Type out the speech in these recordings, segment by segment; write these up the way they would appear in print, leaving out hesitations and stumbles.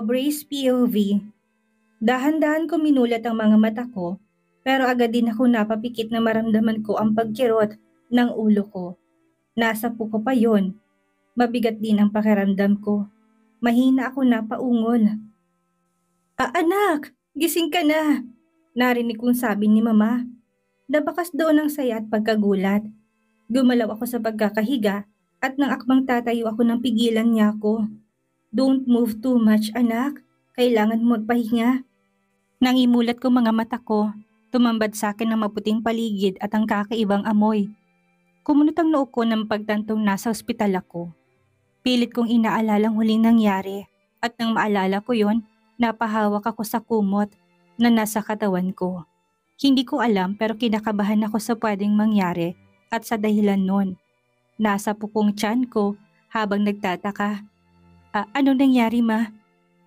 Aubrey's POV. Dahan-dahan ko minulat ang mga mata ko, pero agad din ako napapikit na maramdaman ko ang pagkirot ng ulo ko. Nasa puko pa yon. Mabigat din ang pakiramdam ko. Mahina ako napaungol. Anak! Gising ka na! Narinig kong sabi ni Mama. Nabakas doon ng saya at pagkagulat. Gumalaw ako sa pagkakahiga at nang akmang tatayo ako nang pigilan niya ako. Don't move too much, anak. Kailangan mo magpahinga. Nang imulat ko mga mata ko, tumambad sa akin ang maputing paligid at ang kakaibang amoy. Kumunot ang noo ko ng pagtantong nasa ospital ako. Pilit kong inaalalang huling nangyari at nang maalala ko yon, napahawak ako sa kumot na nasa katawan ko. Hindi ko alam pero kinakabahan ako sa pwedeng mangyari at sa dahilan nun. Nasa pukong tiyan ko habang nagtataka. Anong nangyari, Ma?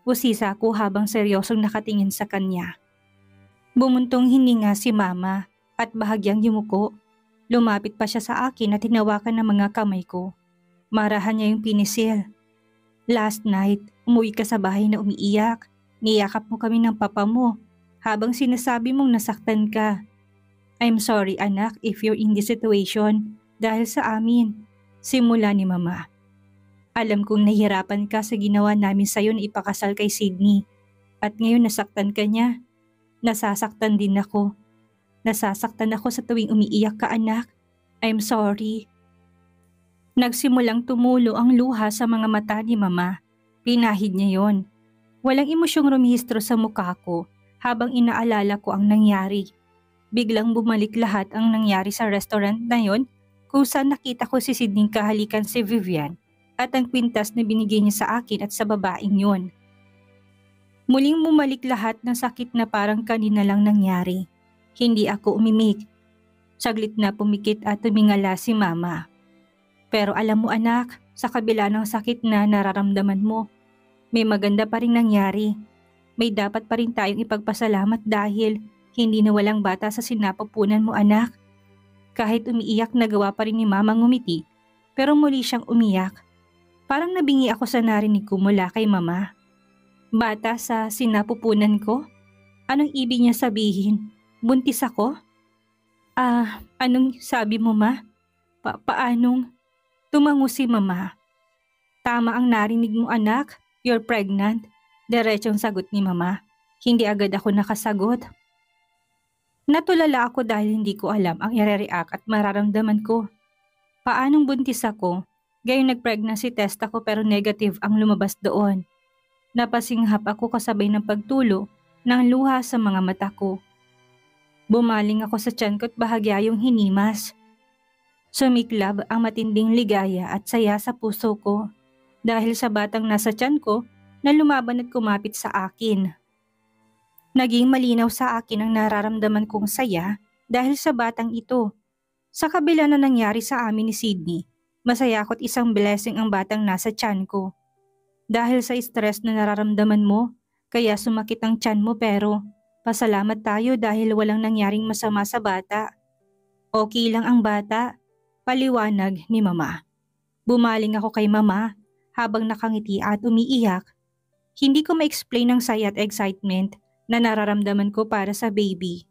Usisa ako habang seryosong nakatingin sa kanya. Bumuntong hininga si Mama at bahagyang yumuko. Lumapit pa siya sa akin at hinawakan ng mga kamay ko. Marahan niya yung pinisil. Last night, umuwi ka sa bahay na umiiyak. Niyakap mo kami ng papa mo habang sinasabi mong nasaktan ka. I'm sorry anak if you're in this situation dahil sa amin. Simula ni Mama. Alam kong nahihirapan ka sa ginawa namin sa'yo na ipakasal kay Sydney. At ngayon nasaktan ka niya. Nasasaktan din ako. Nasasaktan ako sa tuwing umiiyak ka anak. I'm sorry. Nagsimulang tumulo ang luha sa mga mata ni Mama. Pinahid niya yon. Walang emosyong rumihistro sa mukha ko habang inaalala ko ang nangyari. Biglang bumalik lahat ang nangyari sa restaurant na yon kung saan nakita ko si Sydney kahalikan si Vivian at ang kwintas na binigay niya sa akin at sa babaeng yon. Muling bumalik lahat ng sakit na parang kanina lang nangyari. Hindi ako umimik. Saglit na pumikit at tumingala si Mama. Pero alam mo anak, sa kabila ng sakit na nararamdaman mo, may maganda pa rin nangyari. May dapat pa rin tayong ipagpasalamat dahil hindi na walang bata sa sinapupunan mo anak. Kahit umiiyak nagawa pa rin ni Mama ngumiti, pero muli siyang umiyak. Parang nabingi ako sa narinig ko mula kay Mama. Bata sa sinapupunan ko? Anong ibig niya sabihin? Buntis ako? Anong sabi mo Ma? Paanong? Tumango si Mama. Tama ang narinig mo anak, you're pregnant. Diretsong sagot ni Mama. Hindi agad ako nakasagot. Natulala ako dahil hindi ko alam ang i-react at mararamdaman ko. Paanong buntis ako? Gayong nag-pregnancy test ako pero negative ang lumabas doon. Napasinghap ako kasabay ng pagtulo ng luha sa mga mata ko. Bumaling ako sa tiyan ko at bahagya yung hinimas. Sumiklab ang matinding ligaya at saya sa puso ko dahil sa batang nasa tiyan ko na lumaban at kumapit sa akin. Naging malinaw sa akin ang nararamdaman kong saya dahil sa batang ito. Sa kabila na nangyari sa amin ni Sydney, masaya ako't isang blessing ang batang nasa tiyan ko. Dahil sa stress na nararamdaman mo, kaya sumakit ang tiyan mo pero pasalamat tayo dahil walang nangyaring masama sa bata. Okay lang ang bata, paliwanag ni Mama. Bumaling ako kay Mama habang nakangiti at umiiyak. Hindi ko ma-explain ang saya at excitement na nararamdaman ko para sa baby.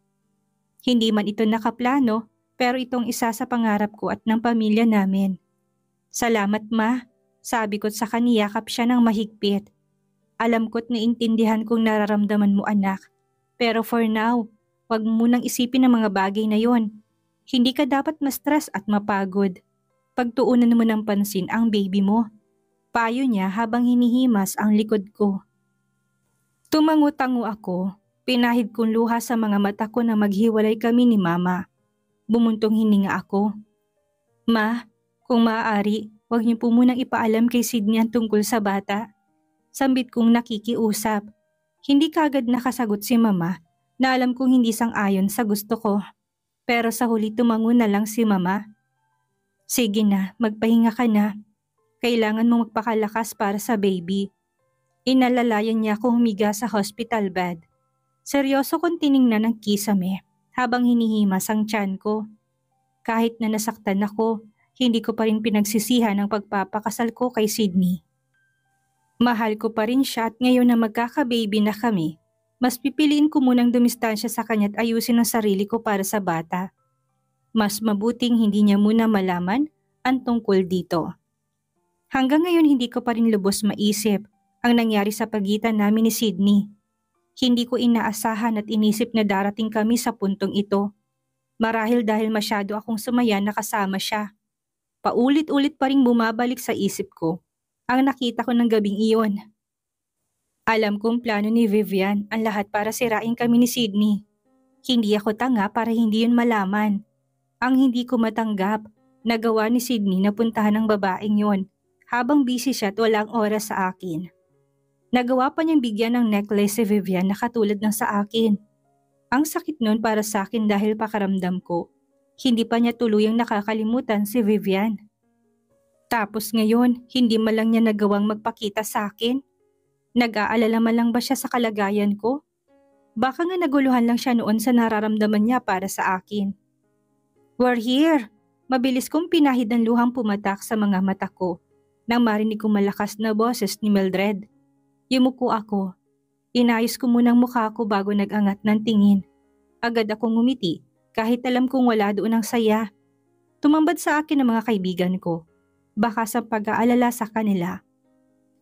Hindi man ito nakaplano pero itong isa sa pangarap ko at ng pamilya namin. Salamat Ma, sabi ko't sa kaniyakap siya ng mahigpit. Alam ko't naintindihan kong nararamdaman mo anak. Pero for now, wag munang isipin ang mga bagay na yon. Hindi ka dapat ma-stress at mapagod. Pagtuunan mo ng pansin ang baby mo. Payo niya habang hinihimas ang likod ko. Tumango-tango ako. Pinahid kong luha sa mga mata ko na maghiwalay kami ni Mama. Bumuntong hininga ako. Ma, kung maaari, huwag niyo po munang ipaalam kay Sydney ang tungkol sa bata. Sambit kong nakikiusap. Hindi kaagad nakasagot si Mama na alam kong hindi sang-ayon sa gusto ko. Pero sa huli tumango na lang si Mama. Sige na, magpahinga ka na. Kailangan mong magpakalakas para sa baby. Inalalayan niya ako humiga sa hospital bed. Seryoso kong tiningnan ang kisame habang hinihimas ang tiyan ko. Kahit na nasaktan ako, hindi ko pa rin pinagsisihan ang pagpapakasal ko kay Sydney. Mahal ko pa rin siya at ngayon na magkaka-baby na kami, mas pipiliin ko munang dumistansya sa kanya at ayusin ang sarili ko para sa bata. Mas mabuting hindi niya muna malaman ang tungkol dito. Hanggang ngayon hindi ko pa rin lubos maisip ang nangyari sa pagitan namin ni Sydney. Hindi ko inaasahan at inisip na darating kami sa puntong ito. Marahil dahil masyado akong sumaya na kasama siya. Paulit-ulit pa rin bumabalik sa isip ko ang nakita ko ng gabing iyon. Alam kong plano ni Vivian ang lahat para sirain kami ni Sydney. Hindi ako tanga para hindi yun malaman. Ang hindi ko matanggap, nagawa ni Sydney na puntahan ang babaeng yon habang busy siya at walang oras sa akin. Nagawa pa niyang bigyan ng necklace si Vivian na katulad ng sa akin. Ang sakit nun para sa akin dahil pakaramdam ko. Hindi pa niya tuluyang nakakalimutan si Vivian. Tapos ngayon, hindi man lang niya nagawang magpakita sa akin. Nag-aalala man lang ba siya sa kalagayan ko? Baka nga naguluhan lang siya noon sa nararamdaman niya para sa akin. We're here! Mabilis kong pinahid ang luhang pumatak sa mga mata ko nang marinig kong malakas na boses ni Mildred. Yumuko ako. Inayos ko munang mukha ko bago nag-angat ng tingin. Agad akong ngumiti kahit alam kong wala doon ang saya. Tumambad sa akin ang mga kaibigan ko. Baka sa pag-aalala sa kanila.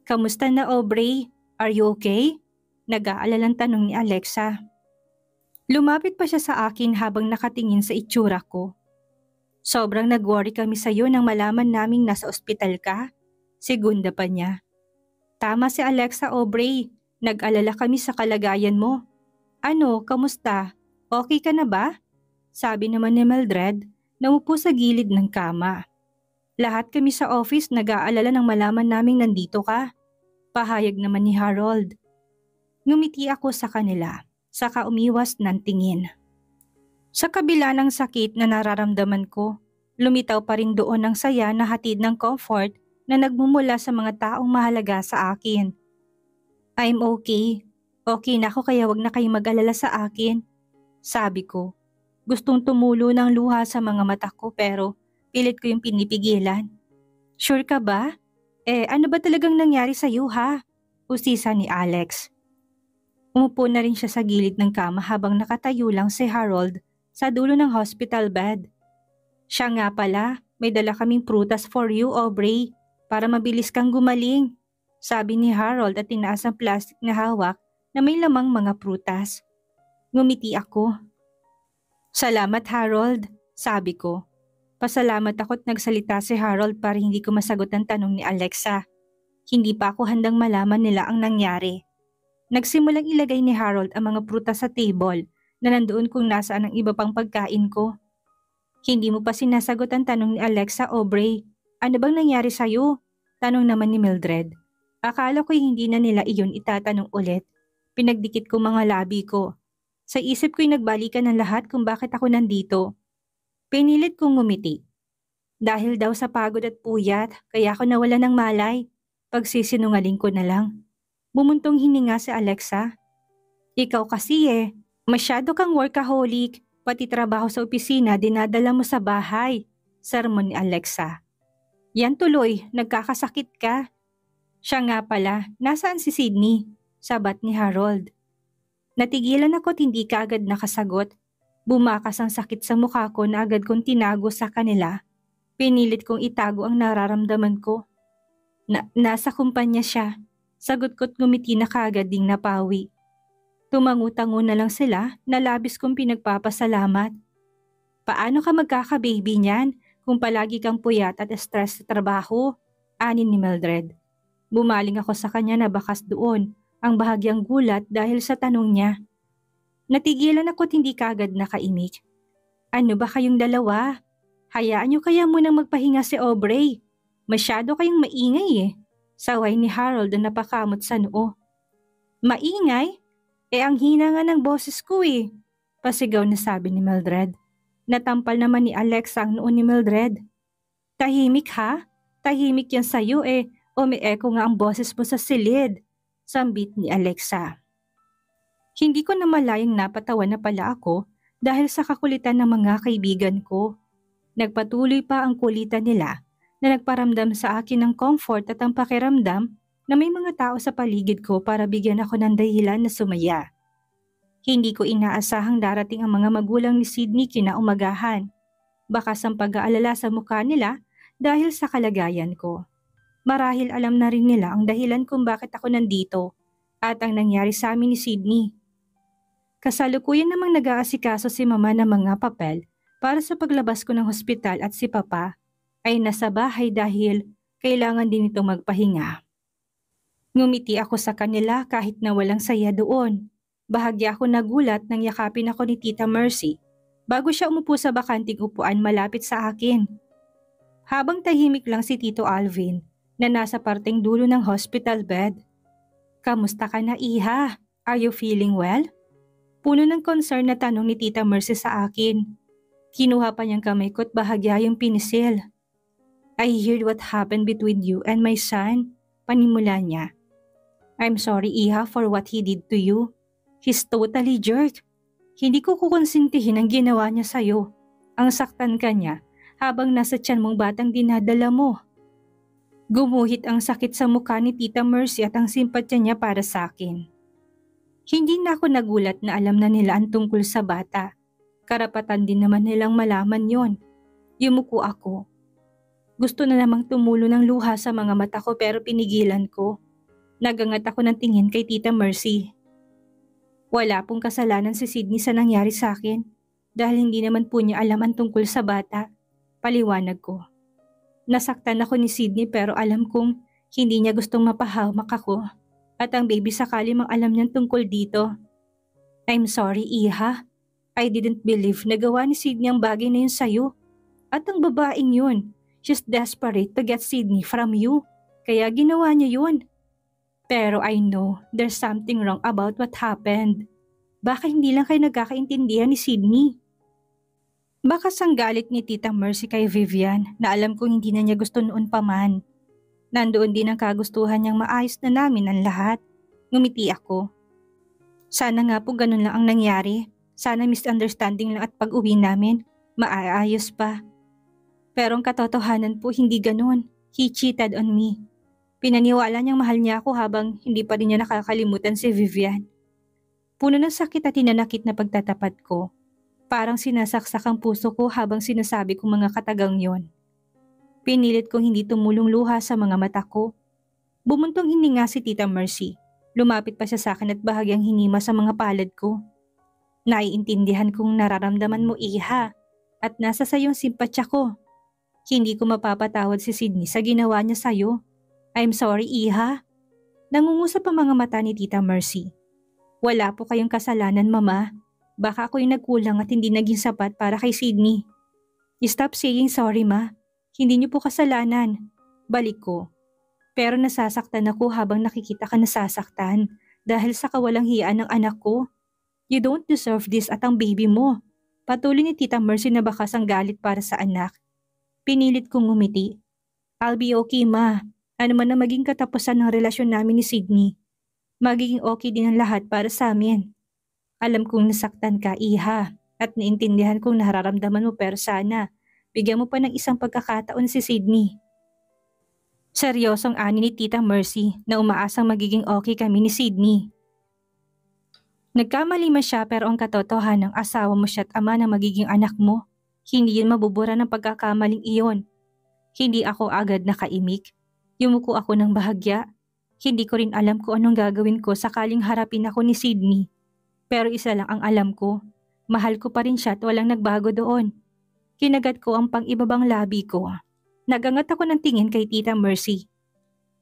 Kamusta na Aubrey? Are you okay? Nag-aalalang tanong ni Alexa. Lumapit pa siya sa akin habang nakatingin sa itsura ko. Sobrang nag-worry kami sa iyo nang malaman naming nasa ospital ka. Segunda pa niya. Tama si Alexa Aubrey. Nag-alala kami sa kalagayan mo. Ano, kamusta? Okay ka na ba? Sabi naman ni Mildred na upo sa gilid ng kama. Lahat kami sa office nag-aalala nang malaman naming nandito ka. Pahayag naman ni Harold. Ngumiti ako sa kanila, saka umiwas ng tingin. Sa kabila ng sakit na nararamdaman ko, lumitaw pa rin doon ang saya na hatid ng comfort na nagmumula sa mga taong mahalaga sa akin. I'm okay. Okay na ako kaya wag na kayong mag-alala sa akin. Sabi ko, gustong tumulo ng luha sa mga mata ko pero pilit ko yung pinipigilan. Sure ka ba? Ano ba talagang nangyari sa iyo ha? Usisa ni Alex. Umupo na rin siya sa gilid ng kama habang nakatayo lang si Harold sa dulo ng hospital bed. Siya nga pala, may dala kaming prutas for you, Aubrey, para mabilis kang gumaling. Sabi ni Harold at tinaas ang plastic na hawak na may lamang mga prutas. Ngumiti ako. Salamat Harold, sabi ko. Pasalamat ako at nagsalita si Harold para hindi ko masagot ang tanong ni Alexa. Hindi pa ako handang malaman nila ang nangyari. Nagsimulang ilagay ni Harold ang mga prutas sa table na nandoon kung nasaan ang iba pang pagkain ko. Hindi mo pa sinasagot ang tanong ni Alexa Aubrey. Ano bang nangyari sa'yo? Tanong naman ni Mildred. Akala ko'y hindi na nila iyon itatanong ulit. Pinagdikit ko mga labi ko. Sa isip ko'y nagbalikan ng lahat kung bakit ako nandito. Pinilit kong ngumiti. Dahil daw sa pagod at puyat, kaya ako nawala ng malay. Pagsisinungaling ko na lang. Bumuntong hininga si Alexa. Ikaw kasi masyado kang workaholic. Pati trabaho sa opisina dinadala mo sa bahay. Sermon ni Alexa. Yan tuloy, nagkakasakit ka. Siya nga pala, nasaan si Sydney? Sabat ni Harold. Natigilan ako at hindi ka agad nakasagot. Bumakas ang sakit sa mukha ko na agad kong tinago sa kanila. Pinilit kong itago ang nararamdaman ko. Nasa kumpanya siya. Sagot ko't ngumiti na kaagad ding napawi. Tumangu-tango na lang sila na labis kong pinagpapasalamat. Paano ka magkaka-baby niyan kung palagi kang puyat at stress sa trabaho? Anin ni Mildred. Bumaling ako sa kanya na bakas doon ang bahagyang gulat dahil sa tanong niya. Natigilan ako't hindi kaagad nakaimik. Ano ba kayong dalawa? Hayaan niyo kaya munang magpahinga si Aubrey. Masyado kayong maingay Saway ni Harold na napakamot sa noo. Maingay? Ang hina nga ng boses ko Pasigaw na sabi ni Mildred. Natampal naman ni Alexa ang noo ni Mildred. Tahimik ha? Tahimik yan sa'yo umi-echo nga ang boses mo sa silid. Sambit ni Alexa. Hindi ko na malayang napatawa na pala ako dahil sa kakulitan ng mga kaibigan ko. Nagpatuloy pa ang kulitan nila na nagparamdam sa akin ng comfort at ang pakiramdam na may mga tao sa paligid ko para bigyan ako ng dahilan na sumaya. Hindi ko inaasahang darating ang mga magulang ni Sydney kinaumagahan. Bakas ang pag-aalala sa mukha nila dahil sa kalagayan ko. Marahil alam na rin nila ang dahilan kung bakit ako nandito at ang nangyari sa amin ni Sydney. Kasalukuyan namang nag-aasikaso si mama ng mga papel para sa paglabas ko ng hospital at si papa ay nasa bahay dahil kailangan din itong magpahinga. Ngumiti ako sa kanila kahit na walang saya doon. Bahagya ako nagulat nang yakapin ako ni Tita Mercy bago siya umupo sa bakanting upuan malapit sa akin. Habang tahimik lang si Tito Alvin na nasa parteng dulo ng hospital bed. "Kamusta ka na, Iha? Are you feeling well?" Puno ng concern na tanong ni Tita Mercy sa akin. Kinuha pa niyang kamay ko at bahagya yung pinisil. "I heard what happened between you and my son," panimula niya. "I'm sorry, Iha, for what he did to you. He's totally jerk. Hindi ko kukonsintihin ang ginawa niya sa'yo. Ang saktan ka niya habang nasa tiyan mong batang dinadala mo." Gumuhit ang sakit sa mukha ni Tita Mercy at ang simpatya niya para sa akin. Hindi na ako nagulat na alam na nila ang tungkol sa bata. Karapatan din naman nilang malaman yon. Yumuko ako. Gusto na namang tumulo ng luha sa mga mata ko pero pinigilan ko. Nagangat ako ng tingin kay Tita Mercy. Wala pong kasalanan si Sydney sa nangyari sa akin dahil hindi naman po niya alam ang tungkol sa bata. Paliwanag ko. Nasaktan ako ni Sydney pero alam kong hindi niya gustong mapahamak ako at ang baby sakali mang alam niyang tungkol dito. "I'm sorry, Iha. I didn't believe na gawa ni Sydney ang bagay na yun sa'yo. At ang babaeng yun, she's desperate to get Sydney from you. Kaya ginawa niya yun. Pero I know there's something wrong about what happened. Baka hindi lang kayo nagkakaintindihan ni Sydney." Baka sanggalit ni Tita Mercy kay Vivian na alam kong hindi na niya gusto noon pa man. Nandoon din ang kagustuhan niyang maayos na namin ang lahat. Ngumiti ako. Sana nga po ganun lang ang nangyari. Sana misunderstanding lang at pag-uwi namin, maaayos pa. Pero ang katotohanan po hindi ganun. He cheated on me. Pinaniwala niyang mahal niya ako habang hindi pa rin niya nakakalimutan si Vivian. Puno ng sakit at hinanakit na pagtatapat ko. Parang sinasaksak ang puso ko habang sinasabi kong mga katagang yon. Pinilit kong hindi tumulong luha sa mga mata ko. Bumuntong hininga si Tita Mercy. Lumapit pa siya sa akin at bahagyang hinima sa mga palad ko. "Naiintindihan kong nararamdaman mo, Iha, at nasa sayong simpatya ko. Hindi ko mapapatawad si Sydney sa ginawa niya sa'yo. I'm sorry, Iha." Nangungusap ang mga mata ni Tita Mercy. "Wala po kayong kasalanan, Mama. Baka ako yung nagkulang at hindi naging sapat para kay Sydney. Stop saying sorry, Ma. Hindi niyo po kasalanan." Balik ko. Pero nasasaktan ako habang nakikita ka nasasaktan dahil sa kawalang hiyaan ng anak ko. You don't deserve this at ang baby mo. Patuloy ni Tita Mercy na bakas ang galit para sa anak. Pinilit kong ngumiti. "I'll be okay, Ma. Ano man na maging katapusan ng relasyon namin ni Sydney. Magiging okay din ang lahat para sa amin. Alam kong nasaktan ka, Iha, at naintindihan kong nararamdaman mo pero sana, bigyan mo pa ng isang pagkakataon si Sydney." Seryosong ani ni Tita Mercy na umaasang magiging okay kami ni Sydney. "Nagkamali man siya pero ang katotohanan ng asawa mo siya at ama ng magiging anak mo. Hindi yun mabubura ng pagkakamaling iyon." Hindi ako agad nakaimik. Yumuko ako ng bahagya. Hindi ko rin alam kung anong gagawin ko sakaling harapin ako ni Sydney. Pero isa lang ang alam ko, mahal ko pa rin siya at walang nagbago doon. Kinagat ko ang pang-ibabang labi ko. Nagangat ako ng tingin kay Tita Mercy.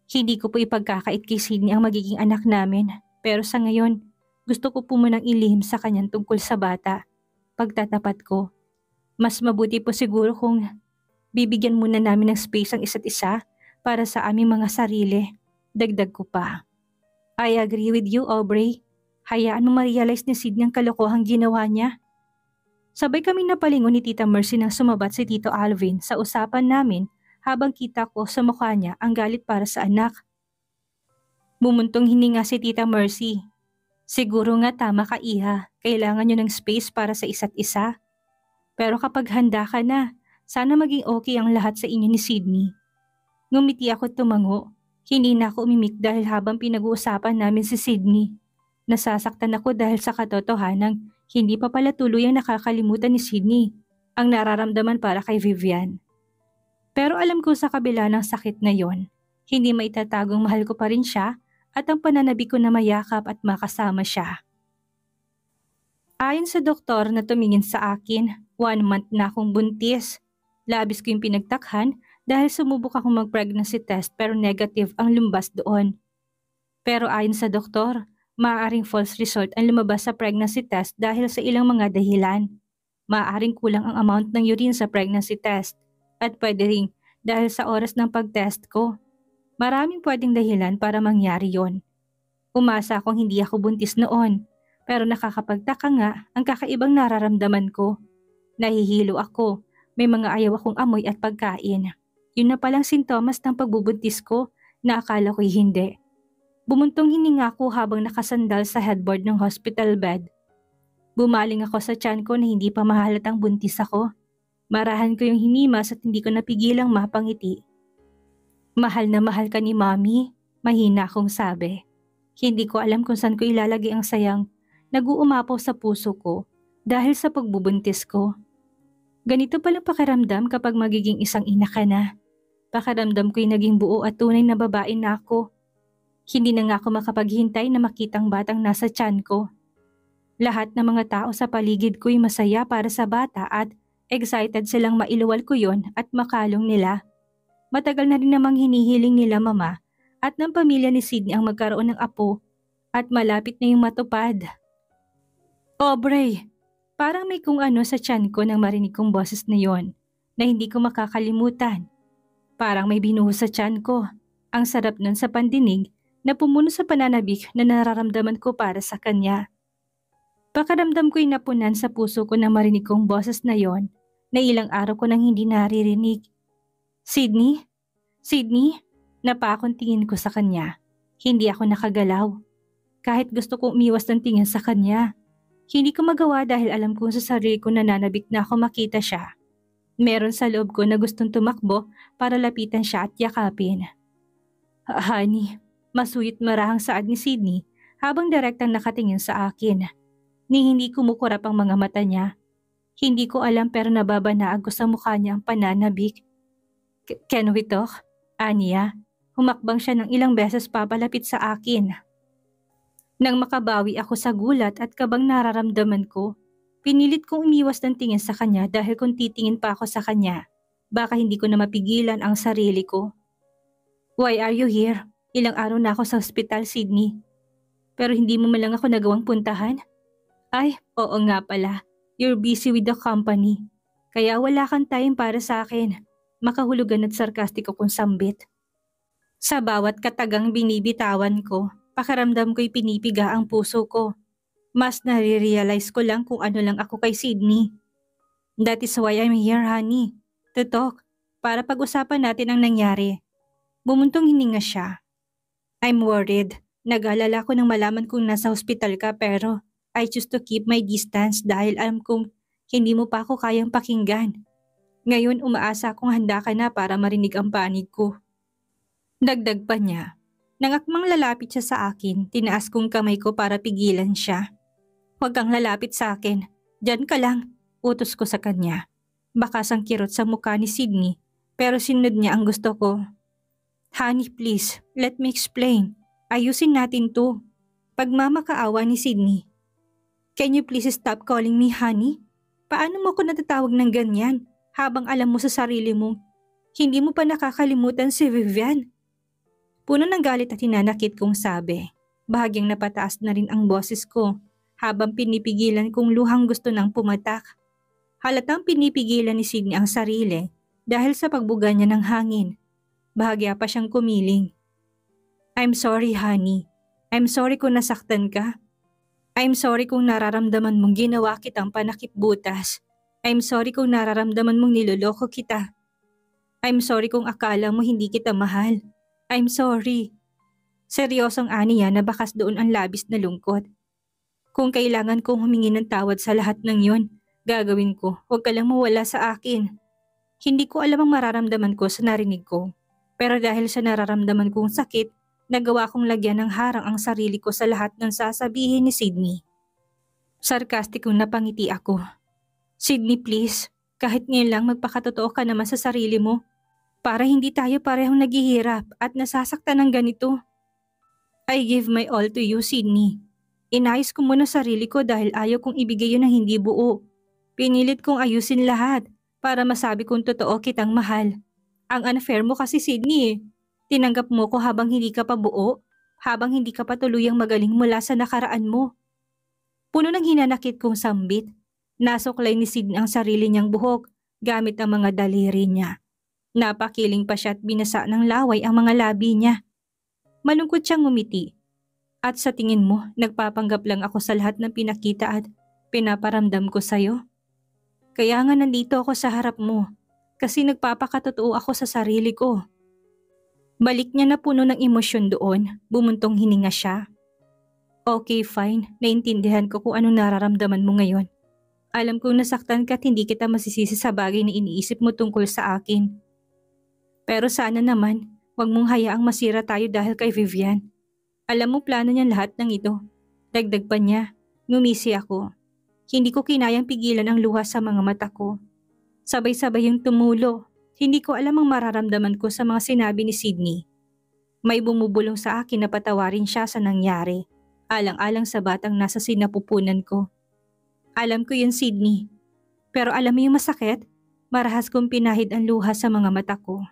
Hindi ko po ipagkakait kay Sydney ang magiging anak namin, pero sa ngayon, gusto ko po munang ilihim sa kanyang tungkol sa bata. Pagtatapat ko, mas mabuti po siguro kung bibigyan muna namin ng space ang isa't isa para sa aming mga sarili. Dagdag ko pa. I agree with you, Aubrey. Hayaan mo ma-realize ni Sydney ang kalokohang ginawa niya. Sabay kaming napalingon ni Tita Mercy nang sumabat si Tito Alvin sa usapan namin habang kita ko sa mukha niya ang galit para sa anak. Bumuntong hininga si Tita Mercy. "Siguro nga tama ka, Iha. Kailangan niyo ng space para sa isa't isa. Pero kapag handa ka na, sana maging okay ang lahat sa inyo ni Sydney." Ngumiti ako at tumango. Hindi na ako umimik dahil habang pinag-uusapan namin si Sydney. Nasasaktan ako dahil sa katotohanang hindi pa pala tuluyang nakakalimutan ni Sydney ang nararamdaman para kay Vivian. Pero alam ko sa kabila ng sakit na yon, hindi maitatagong mahal ko pa rin siya at ang pananabik ko na mayakap at makasama siya. Ayon sa doktor na tumingin sa akin, 1 month na akong buntis. Labis ko yung pinagtakhan dahil sumubok akong mag-pregnancy test pero negative ang lumbas doon. Pero ayon sa doktor, maaaring false result ang lumabas sa pregnancy test dahil sa ilang mga dahilan. Maaaring kulang ang amount ng urine sa pregnancy test at pwede ring dahil sa oras ng pag-test ko. Maraming pwedeng dahilan para mangyari yon. Umasa akong hindi ako buntis noon, pero nakakapagtaka nga ang kakaibang nararamdaman ko. Nahihilo ako, may mga ayaw akong amoy at pagkain. Yun na palang sintomas ng pagbubuntis ko na akala ko'y hindi. Bumuntong hininga ko habang nakasandal sa headboard ng hospital bed. Bumaling ako sa tiyan ko na hindi pa mahalatang buntis ako. Marahan ko yung hinimas at hindi ko napigilang mapangiti. Mahal na mahal ka ni Mommy, mahina akong sabi. Hindi ko alam kung saan ko ilalagay ang sayang nag-uumapaw sa puso ko dahil sa pagbubuntis ko. Ganito palang pakiramdam kapag magiging isang ina ka na. Pakiramdam ko'y naging buo at tunay na babae na ako. Hindi na nga ako makapaghintay na makitang batang nasa tiyan ko. Lahat ng mga tao sa paligid ko'y masaya para sa bata at excited silang mailuwal ko yon at makalong nila. Matagal na rin namang hinihiling nila mama at ng pamilya ni Sydney ang magkaroon ng apo at malapit na yung matupad. Aubrey, parang may kung ano sa tiyan ko nang marinig kong boses na yon na hindi ko makakalimutan. Parang may binuhos sa tiyan ko. Ang sarap nun sa pandinig na pumuno sa pananabik na nararamdaman ko para sa kanya. Pakiramdam ko'y napunan sa puso ko na marinig kong boses na yon na ilang araw ko nang hindi naririnig. Sydney? Sydney? Napakong tingin ko sa kanya. Hindi ako nakagalaw. Kahit gusto kong umiwas ng tingin sa kanya. Hindi ko magawa dahil alam kong sa sarili ko nananabik na ako makita siya. Meron sa loob ko na gustong tumakbo para lapitan siya at yakapin. Honey, masuyot marahang saad ni Sydney habang direktang nakatingin sa akin. Ni hindi kumukurap ang mga mata niya. Hindi ko alam pero nababanaan ko sa mukha niya ang pananabik. Can we talk? Aniya, humakbang siya ng ilang beses papalapit sa akin. Nang makabawi ako sa gulat at kabang nararamdaman ko, pinilit kong umiwas ng tingin sa kanya dahil kung titingin pa ako sa kanya, baka hindi ko na mapigilan ang sarili ko. Why are you here? Ilang araw na ako sa ospital, Sydney. Pero hindi mo man lang ako nagawang puntahan? Ay, oo nga pala. You're busy with the company. Kaya wala kang time para sa akin. Makahulugan at sarkastiko kong sambit. Sa bawat katagang binibitawan ko, pakiramdam ko'y pinipiga ang puso ko. Mas nare-realize ko lang kung ano lang ako kay Sydney. That is why I'm here, honey. To talk, para pag-usapan natin ang nangyari. Bumuntong hininga siya. I'm worried. Nag-alala ko nang malaman kong nasa hospital ka pero I choose to keep my distance dahil alam kong hindi mo pa ako kayang pakinggan. Ngayon umaasa akong handa ka na para marinig ang panig ko. Dagdag pa niya. Nang akmang lalapit siya sa akin, tinaas kong kamay ko para pigilan siya. Huwag kang lalapit sa akin. Diyan ka lang, utos ko sa kanya. Bakas ang kirot sa mukha ni Sydney pero sinunod niya ang gusto ko. Honey, please, let me explain. Ayusin natin to. Pagmamakaawa ni Sydney. Can you please stop calling me honey? Paano mo ko natatawag ng ganyan habang alam mo sa sarili mong hindi mo pa nakakalimutan si Vivian? Puno ng galit at hinanakit kong sabi. Bahagyang napataas na rin ang boses ko habang pinipigilan kong luhang gusto ng pumatak. Halatang pinipigilan ni Sydney ang sarili dahil sa pagbuga niya ng hangin. Bahagya pa siyang kumiling. I'm sorry, honey. I'm sorry kung nasaktan ka. I'm sorry kung nararamdaman mong ginawa kitang panakip-butas. I'm sorry kung nararamdaman mong niloloko kita. I'm sorry kung akala mo hindi kita mahal. I'm sorry. Seryosong aniya na bakas doon ang labis na lungkot. Kung kailangan kong humingi ng tawad sa lahat ng yon, gagawin ko. Huwag ka lang mawala sa akin. Hindi ko alam ang mararamdaman ko sa narinig ko. Pero dahil sa nararamdaman kong sakit, nagawa kong lagyan ng harang ang sarili ko sa lahat ng sasabihin ni Sydney. Sarkastikong napangiti ako. Sydney, please, kahit ngayon lang magpakatotoo ka naman sa sarili mo para hindi tayo parehong naghihirap at nasasaktan ng ganito. I give my all to you, Sydney. Inayos ko muna sarili ko dahil ayaw kong ibigay yun ng hindi buo. Pinilit kong ayusin lahat para masabi kong totoo kitang mahal. Ang unfair mo kasi, Sydney eh. Tinanggap mo ko habang hindi ka pa buo, habang hindi ka pa tuluyang magaling mula sa nakaraan mo. Puno ng hinanakit kong sambit, nasuklay ni Sydney ang sarili niyang buhok gamit ang mga daliri niya. Napakiling pa siya at binasa ng laway ang mga labi niya. Malungkot siyang ngumiti. At sa tingin mo, nagpapanggap lang ako sa lahat ng pinakita at pinaparamdam ko sa'yo? Kaya nga nandito ako sa harap mo, kasi nagpapakatotoo ako sa sarili ko. Balik niya na puno ng emosyon doon, bumuntong hininga siya. Okay, fine. Naintindihan ko kung anong nararamdaman mo ngayon. Alam kong nasaktan ka at hindi kita masisisi sa bagay na iniisip mo tungkol sa akin. Pero sana naman, huwag mong hayaang masira tayo dahil kay Vivian. Alam mo plano niya lahat ng ito. Dagdag pa niya, ngumisi ako. Hindi ko kinayang pigilan ang luha sa mga mata ko. Sabay-sabay yung tumulo. Hindi ko alam ang mararamdaman ko sa mga sinabi ni Sydney. May bumubulong sa akin na patawarin siya sa nangyari. Alang-alang sa batang nasa sinapupunan ko. Alam ko yun, Sydney. Pero alam mo yung masakit? Marahas kong pinahid ang luha sa mga mata ko.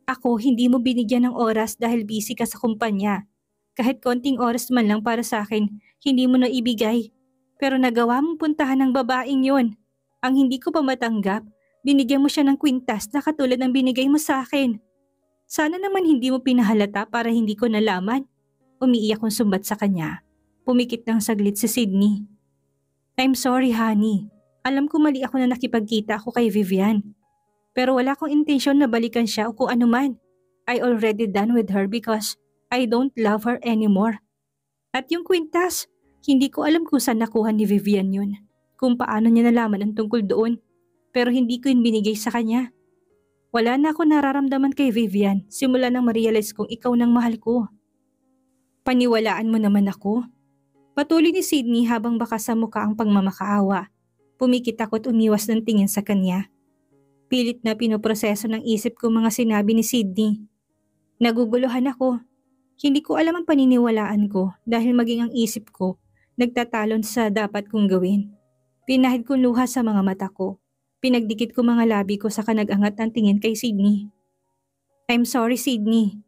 Ako, hindi mo binigyan ng oras dahil busy ka sa kumpanya. Kahit konting oras man lang para sa akin, hindi mo na ibigay. Pero nagawa mong puntahan ng babaeng yon. Ang hindi ko pa matanggap, binigyan mo siya ng kwintas na katulad ng binigay mo sa akin. Sana naman hindi mo pinahalata para hindi ko nalaman. Umiiyak kong sumbat sa kanya. Pumikit ng saglit si Sydney. I'm sorry, honey. Alam ko mali ako na nakipagkita ako kay Vivian. Pero wala akong intensyon na balikan siya o kung ano man. I already done with her because I don't love her anymore. At yung kwintas, hindi ko alam kung saan nakuha ni Vivian yun. Kung paano niya nalaman ang tungkol doon. Pero hindi ko yun binigay sa kanya. Wala na ako nararamdaman kay Vivian simula nang ma-realize kong ikaw nang mahal ko. Paniwalaan mo naman ako. Patuloy ni Sydney habang baka sa mukha ang pagmamakaawa. Pumikit ako at umiwas ng tingin sa kanya. Pilit na pinoproseso ng isip ko mga sinabi ni Sydney. Naguguluhan ako. Hindi ko alam ang paniniwalaan ko dahil maging ang isip ko nagtatalon sa dapat kong gawin. Pinahid kong luha sa mga mata ko. Pinagdikit ko mga labi ko sa kanag-angat ng tingin kay Sydney. I'm sorry, Sydney.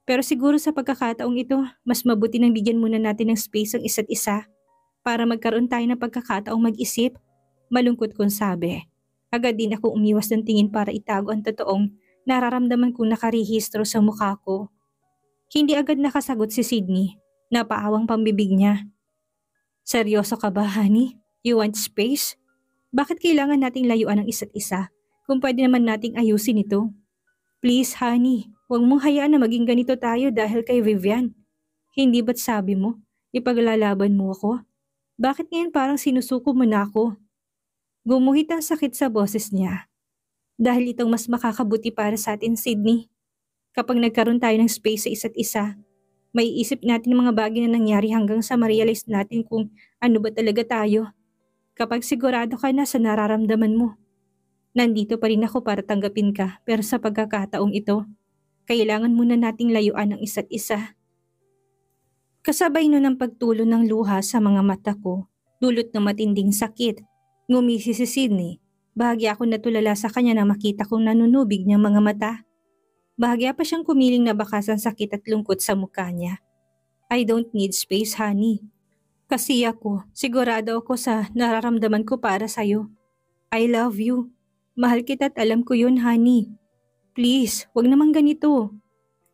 Pero siguro sa pagkakataong ito, mas mabuti nang bigyan muna natin ng space ang isa't isa para magkaroon tayo ng pagkakataong mag-isip. Malungkot kong sabi. Agad din ako umiwas ng tingin para itago ang totoong nararamdaman kong nakarehistro sa mukha ko. Hindi agad nakasagot si Sydney. Napaawang pambibig niya. Seryoso ka ba, honey? You want space? Bakit kailangan nating layuan ang isa't isa kung pwede naman nating ayusin ito? Please, honey. Huwag mong hayaan na maging ganito tayo dahil kay Vivian. Hindi ba't sabi mo, ipaglalaban mo ako? Bakit ngayon parang sinusuko mo na ako? Gumuhit ang sakit sa boses niya. Dahil itong mas makakabuti para sa atin, Sydney. Kapag nagkaroon tayo ng space sa isa't isa, may isip natin ang mga bagay na nangyari hanggang sa ma-realize natin kung ano ba talaga tayo. Kapag sigurado ka na sa nararamdaman mo. Nandito pa rin ako para tanggapin ka pero sa pagkakataong ito, kailangan muna nating layuan ang isa't isa. Kasabay nun ang pagtulo ng luha sa mga mata ko, dulot ng matinding sakit. Ngumisi si Sydney. Bahagya ako natulala sa kanya na makita kong nanunubig niyang mga mata. Bahagya pa siyang kumiling na bakas ang sakit at lungkot sa mukha niya. I don't need space, honey. Kasi ako, sigurado ako sa nararamdaman ko para sa'yo. I love you. Mahal kita at alam ko yun, honey. Please, wag naman ganito.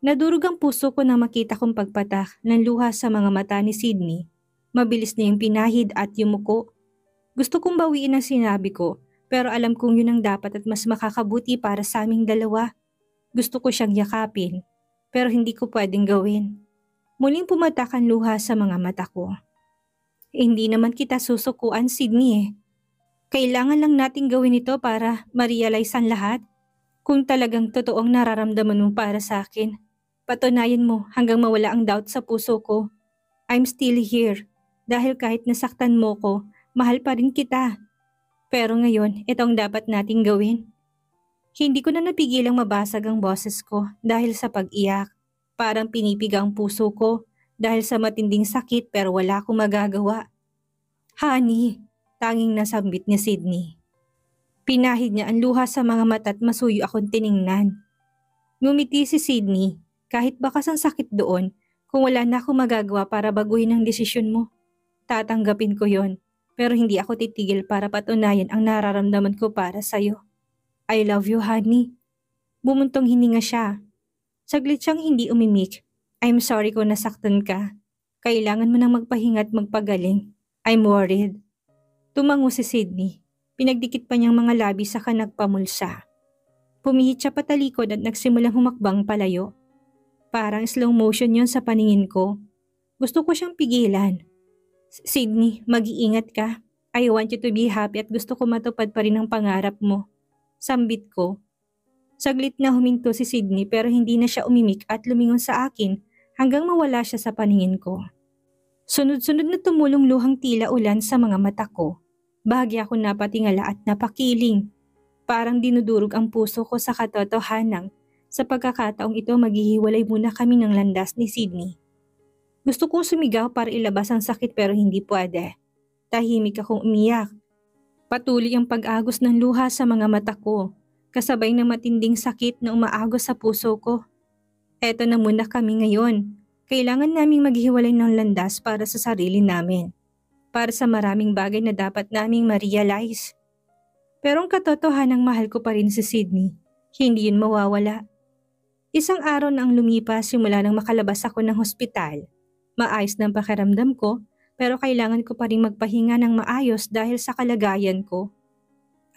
Nadurog ang puso ko na makita kong pagpatak ng luha sa mga mata ni Sydney. Mabilis na yung pinahid at yumuko. Gusto kong bawiin ang sinabi ko, pero alam kong yun ang dapat at mas makakabuti para sa aming dalawa. Gusto ko siyang yakapin, pero hindi ko pwedeng gawin. Muling pumatak ang luha sa mga mata ko. Hindi naman kita susukuan, Sydney eh. Kailangan lang nating gawin ito para ma-realize ang lahat. Kung talagang totoong nararamdaman mo para sa akin, patunayan mo hanggang mawala ang doubt sa puso ko. I'm still here. Dahil kahit nasaktan mo ko, mahal pa rin kita. Pero ngayon, itong dapat nating gawin. Hindi ko na napigilang mabasag ang boses ko dahil sa pag-iyak. Parang pinipiga ang puso ko dahil sa matinding sakit pero wala akong magagawa. Honey, tanging nasambit ni Sydney. Pinahid niya ang luha sa mga mata at masuyo akong tiningnan. Ngumiti si Sydney kahit bakas ang sakit doon. Kung wala na akong magagawa para baguhin ang desisyon mo, tatanggapin ko yon. Pero hindi ako titigil para patunayan ang nararamdaman ko para sa'yo. I love you, honey. Bumuntong hininga siya. Saglit siyang hindi umimik. I'm sorry kung nasaktan ka. Kailangan mo nang magpahinga at magpagaling. I'm worried. Tumango si Sydney. Pinagdikit pa niyang mga labi saka nagpamulsa. Pumihit siya patalikod at nagsimulang humakbang palayo. Parang slow motion yon sa paningin ko. Gusto ko siyang pigilan. Sydney, mag-iingat ka. I want you to be happy at gusto ko matupad pa rin ang pangarap mo. Sambit ko. Saglit na huminto si Sydney pero hindi na siya umimik at lumingon sa akin hanggang mawala siya sa paningin ko. Sunod-sunod na tumulong luhang tila ulan sa mga mata ko. Bahagi ako napatingala at napakiling. Parang dinudurog ang puso ko sa katotohanan. Sa pagkakataong ito maghihiwalay muna kami ng landas ni Sydney. Gusto kong sumigaw para ilabas ang sakit pero hindi pwede. Tahimik akong umiyak. Patuloy ang pag-agos ng luha sa mga mata ko, kasabay ng matinding sakit na umaagos sa puso ko. Eto na muna kami ngayon. Kailangan naming maghiwalay ng landas para sa sarili namin. Para sa maraming bagay na dapat naming ma-realize. Pero ang katotohanang mahal ko pa rin si Sydney. Hindi yun mawawala. Isang araw na ang lumipas simula nang makalabas ako ng hospital. Maayos ng pakiramdam ko. Pero kailangan ko pa rin magpahinga ng maayos dahil sa kalagayan ko.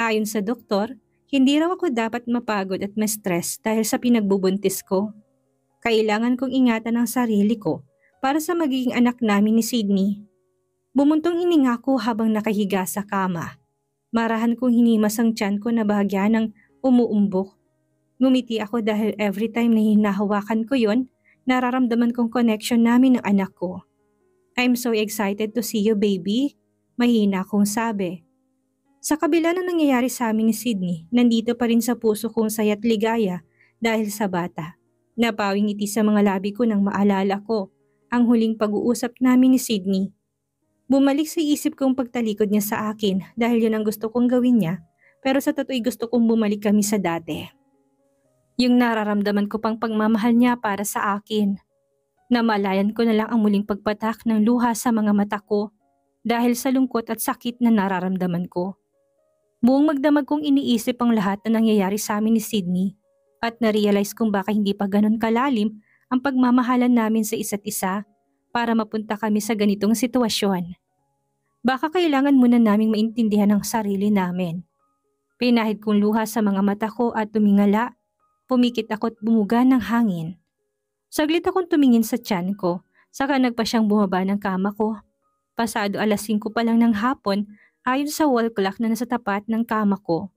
Ayon sa doktor, hindi raw ako dapat mapagod at ma-stress dahil sa pinagbubuntis ko. Kailangan kong ingatan ang sarili ko para sa magiging anak namin ni Sydney. Bumuntong hininga ko habang nakahiga sa kama. Marahan kong hinimas ang tiyan ko na bahagya ng umuumbok. Ngumiti ako dahil every time na hinahawakan ko yon, nararamdaman kong connection namin ng anak ko. I'm so excited to see you, baby. Mahina akong sabi. Sa kabila ng nangyayari sa amin ni Sydney, nandito pa rin sa puso kong saya't ligaya dahil sa bata. Napawing ngiti sa mga labi ko nang maalala ko ang huling pag-uusap namin ni Sydney. Bumalik sa isip kong pagtalikod niya sa akin dahil yun ang gusto kong gawin niya, pero sa totoo'y gusto kong bumalik kami sa dati. Yung nararamdaman ko pang pagmamahal niya para sa akin. Namalayan ko na lang ang muling pagpatak ng luha sa mga mata ko dahil sa lungkot at sakit na nararamdaman ko. Buong magdamag kong iniisip ang lahat na nangyayari sa amin ni Sydney at narealize kong baka hindi pa ganun kalalim ang pagmamahalan namin sa isa't isa para mapunta kami sa ganitong sitwasyon. Baka kailangan muna naming maintindihan ang sarili namin. Pinahid kong luha sa mga mata ko at tumingala, pumikit ako at bumuga ng hangin. Saglit akong tumingin sa tiyan ko, saka nagpa siyang bumaba ng kama ko. Pasado 5:00 pa lang ng hapon ayon sa wall clock na nasa tapat ng kama ko.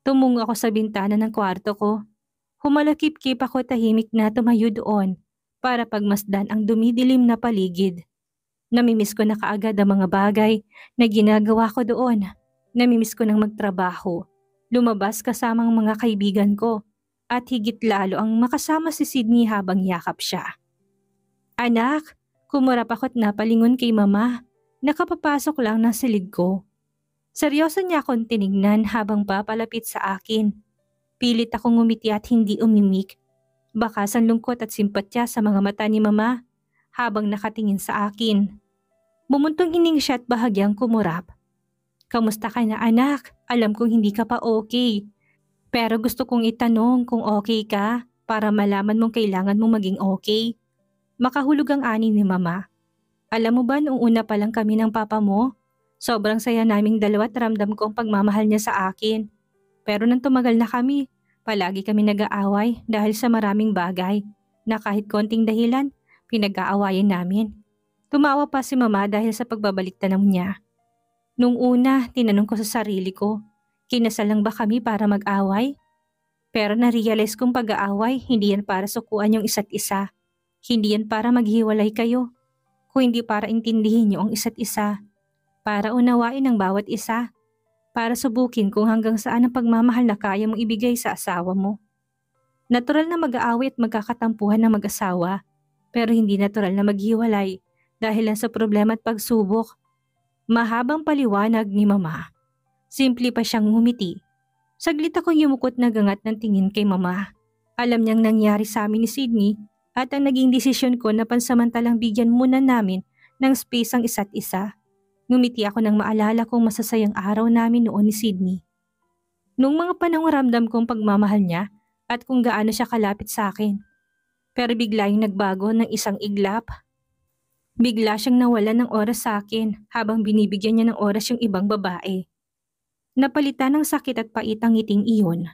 Tumungo ako sa bintana ng kwarto ko. Humalakip-kip ako tahimik na tumayo doon para pagmasdan ang dumidilim na paligid. Namimiss ko na kaagad ang mga bagay na ginagawa ko doon. Namimiss ko nang magtrabaho, lumabas kasamang mga kaibigan ko. At higit lalo ang makasama si Sydney habang yakap siya. Anak, kumurap ako't napalingon kay mama. Nakapapasok lang ng silid ko. Seryoso niya akong tinignan habang papalapit sa akin. Pilit akong ngumiti at hindi umimik. Bakas ang lungkot at simpatya sa mga mata ni mama habang nakatingin sa akin. Bumuntong hining siya at bahagyang kumurap. Kamusta ka na anak? Alam kong hindi ka pa okay. Pero gusto kong itanong kung okay ka para malaman mong kailangan mong maging okay. Makahulog ang ani ni mama. Alam mo ba noong una pa lang kami ng papa mo? Sobrang saya naming dalawa at ramdam ko ang pagmamahal niya sa akin. Pero nang tumagal na kami, palagi kami nag-aaway dahil sa maraming bagay na kahit konting dahilan, pinag-aawayan namin. Tumawa pa si mama dahil sa pagbabalik-tanaw niya. Nung una, tinanong ko sa sarili ko, kinasal lang ba kami para mag-away? Pero na-realize kong pag-aaway, hindi yan para sukuan yung isa't isa. Hindi yan para maghiwalay kayo. Kung hindi para intindihin niyo ang isa't isa. Para unawain ang bawat isa. Para subukin kung hanggang saan ang pagmamahal na kaya mong ibigay sa asawa mo. Natural na mag-aaway at magkakatampuhan ng mag-asawa. Pero hindi natural na maghiwalay dahil lang sa problema at pagsubok. Mahabang paliwanag ni Mama. Simple pa siyang ngumiti. Saglit akong yumukot na gangat ng tingin kay Mama. Alam niyang nangyari sa amin ni Sydney at ang naging desisyon ko na pansamantalang bigyan muna namin ng space ang isa't isa. Ngumiti ako nang maalala kong masasayang araw namin noon ni Sydney. Noong mga panahong ramdam kong pagmamahal niya at kung gaano siya kalapit sa akin. Pero bigla yung nagbago ng isang iglap. Bigla siyang nawalan ng oras sa akin habang binibigyan niya ng oras yung ibang babae. Napalitan ng sakit at pait ang ngiting iyon.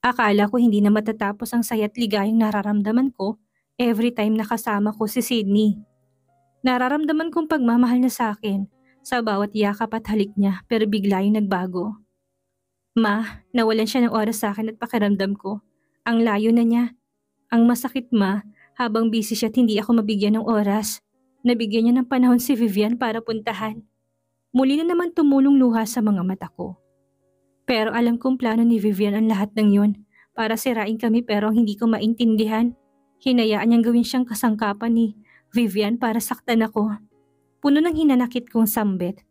Akala ko hindi na matatapos ang saya't ligayang nararamdaman ko every time nakasama ko si Sydney. Nararamdaman kong pagmamahal niya sa akin sa bawat yakap at halik niya pero bigla yung nagbago. Ma, nawalan siya ng oras sa akin at pakiramdam ko. Ang layo na niya. Ang masakit habang busy siya at hindi ako mabigyan ng oras. Nabigyan niya ng panahon si Vivian para puntahan. Muli na naman tumulong luha sa mga mata ko. Pero alam kong plano ni Vivian ang lahat ng yun para sirain kami pero hindi ko maintindihan. Hinayaan niyang gawin siyang kasangkapan ni Vivian para saktan ako. Puno ng hinanakit kong sambit.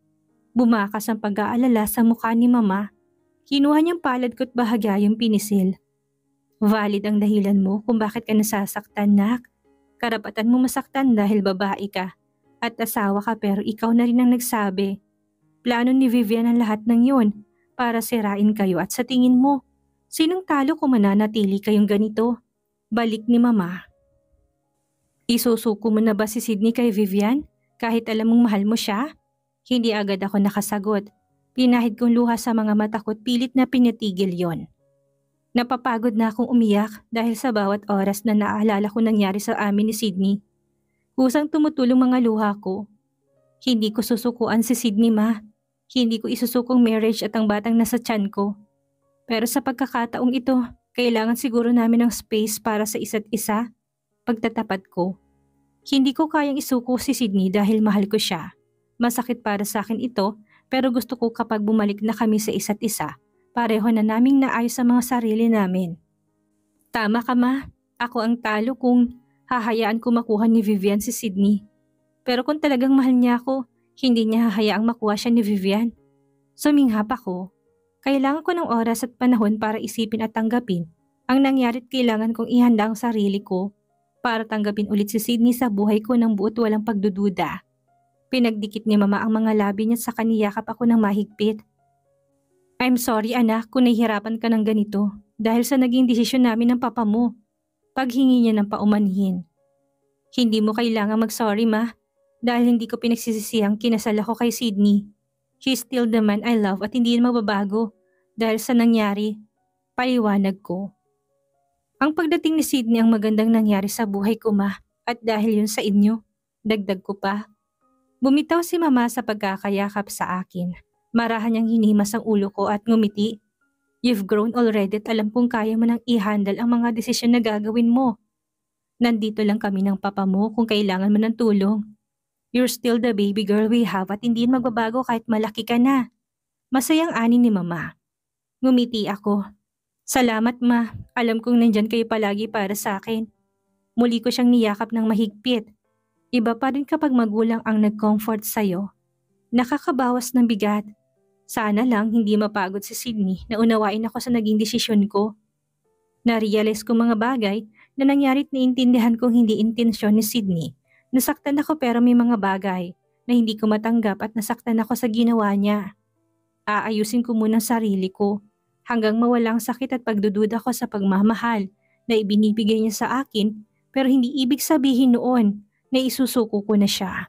Bumakas ang pag-aalala sa mukha ni Mama. Kinuha niyang palad ko't bahagya yung pinisil. Valid ang dahilan mo kung bakit ka nasasaktan, nak. Karapatan mo masaktan dahil babae ka at asawa ka pero ikaw na rin ang nagsabi. Plano ni Vivian ang lahat ng yun para sirain kayo at sa tingin mo, sinong talo kung mananatili kayong ganito? Balik ni Mama. Isusuko mo na ba si Sydney kay Vivian kahit alam mong mahal mo siya? Hindi agad ako nakasagot. Pinahid kong luha sa mga mata ko't pilit na pinatigil yon. Napapagod na akong umiyak dahil sa bawat oras na naaalala ko nangyari sa amin ni Sydney. Kusang tumutulong mga luha ko. Hindi ko susukuan si Sydney, Ma. Hindi ko isusukong marriage at ang batang nasa tiyan ko. Pero sa pagkakataong ito, kailangan siguro namin ng space para sa isa't isa. Pagtatapat ko. Hindi ko kayang isuko si Sydney dahil mahal ko siya. Masakit para sa akin ito pero gusto ko kapag bumalik na kami sa isa't isa. Pareho na naming naayos sa mga sarili namin. Tama ka, Ma. Ako ang talo kung hahayaan ko makuha ni Vivian si Sydney. Pero kung talagang mahal niya ako, hindi niya hahayaang makuha siya ni Vivian. Suminghap ako. Kailangan ko ng oras at panahon para isipin at tanggapin ang nangyarit. Kailangan kong ihanda ang sarili ko para tanggapin ulit si Sydney sa buhay ko ng buot walang pagdududa. Pinagdikit ni Mama ang mga labi niya sa kaniyakap ako ng mahigpit. I'm sorry, anak, kung nahihirapan ka ng ganito dahil sa naging desisyon namin ng papa mo. Paghingi niya ng paumanhin. Hindi mo kailangang mag-sorry, Ma, dahil hindi ko pinagsisisihang kinasal ako kay Sydney. He's still the man I love at hindi yun mababago dahil sa nangyari. Paliwanag ko. Ang pagdating ni Sydney ang magandang nangyari sa buhay ko, Ma, at dahil yun sa inyo, dagdag ko pa. Bumitaw si Mama sa pagkakayakap sa akin. Marahan niyang hinimas ang ulo ko at ngumiti. You've grown already at alam kong kaya mo nang i-handle ang mga desisyon na gagawin mo. Nandito lang kami ng papa mo kung kailangan mo ng tulong. You're still the baby girl we have at hindi magbabago kahit malaki ka na. Masayang ani ni Mama. Ngumiti ako. Salamat, Ma. Alam kong nandyan kayo palagi para sa akin. Muli ko siyang niyakap ng mahigpit. Iba pa rin kapag magulang ang nag-comfort sa'yo. Nakakabawas ng bigat. Sana lang hindi mapagod si Sydney na unawain ako sa naging desisyon ko. Na-realize ko mga bagay na nangyarit na intindihan kong hindi intensyon ni Sydney. Nasaktan ako pero may mga bagay na hindi ko matanggap at nasaktan ako sa ginawa niya. Aayusin ko muna ang sarili ko hanggang mawala ang sakit at pagdududa ko sa pagmamahal na ibinibigay niya sa akin pero hindi ibig sabihin noon na isusuko ko na siya.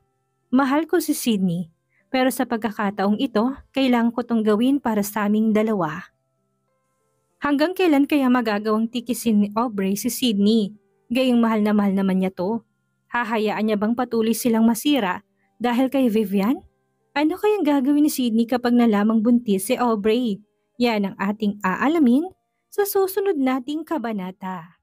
Mahal ko si Sydney. Pero sa pagkakataong ito, kailangan ko tong gawin para sa aming dalawa. Hanggang kailan kaya magagawang tikisin ni Aubrey si Sydney? Gayong mahal naman niya to. Hahayaan niya bang patuloy silang masira dahil kay Vivian? Ano kayang gagawin ni Sydney kapag nalamang buntis si Aubrey? Yan ang ating aalamin sa susunod nating kabanata.